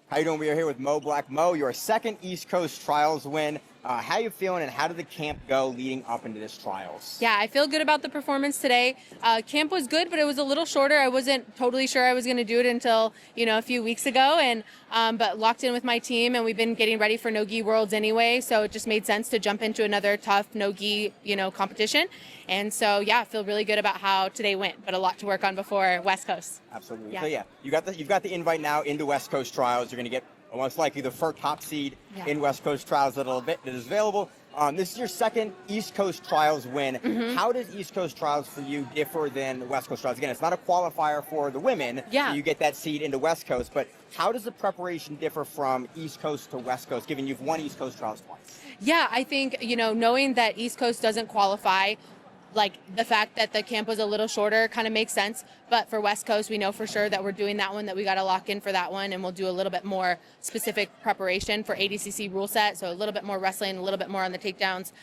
How you doing? We are here with Mo Black. Mo, your second East Coast Trials win. How you feeling, and how did the camp go leading up into this Trials? Yeah, I feel good about the performance today. Camp was good, but it was a little shorter. I wasn't totally sure I was going to do it until, a few weeks ago, and but locked in with my team, and we've been getting ready for no-gi Worlds anyway, so it just made sense to jump into another tough no-gi, competition. And so, yeah, I feel really good about how today went, but a lot to work on before West Coast. Absolutely. Yeah. So, you've got the invite now into West Coast Trials. You're going to get most likely the first top seed in West Coast Trials that is available. This is your second East Coast Trials win. Mm-hmm. How does East Coast Trials for you differ than West Coast Trials? Again, it's not a qualifier for the women, so you get that seed into West Coast, but how does the preparation differ from East Coast to West Coast, given you've won East Coast Trials twice? Yeah, I think, knowing that East Coast doesn't qualify, like the fact that the camp was a little shorter kind of makes sense. But for West Coast, we know for sure that we're doing that one, that we got to lock in for that one. And we'll do a little bit more specific preparation for ADCC rule set. So a little bit more wrestling, a little bit more on the takedowns,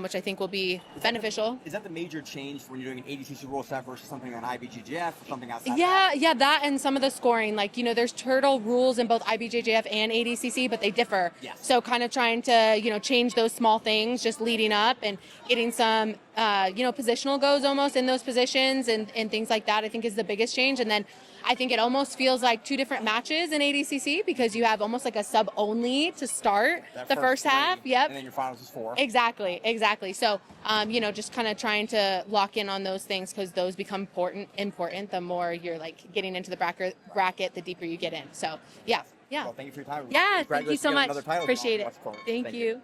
which I think will be beneficial. Is that the major change when you're doing an ADCC rule set versus something on IBJJF or something outside? Yeah, that and some of the scoring. Like, there's turtle rules in both IBJJF and ADCC, but they differ. Yes. So kind of trying to, change those small things just leading up and getting some, positional goes almost in those positions and things like that, I think is the biggest change. And then I think it almost feels like two different matches in ADCC because you have almost like a sub only to start the first half. Yep. And then your finals is 4. Exactly. So, just kind of trying to lock in on those things because those become important the more you're like getting into the bracket, the deeper you get in. So, yeah. Well, thank you for your time. Yeah. Thank you so much. Appreciate it. Thank you.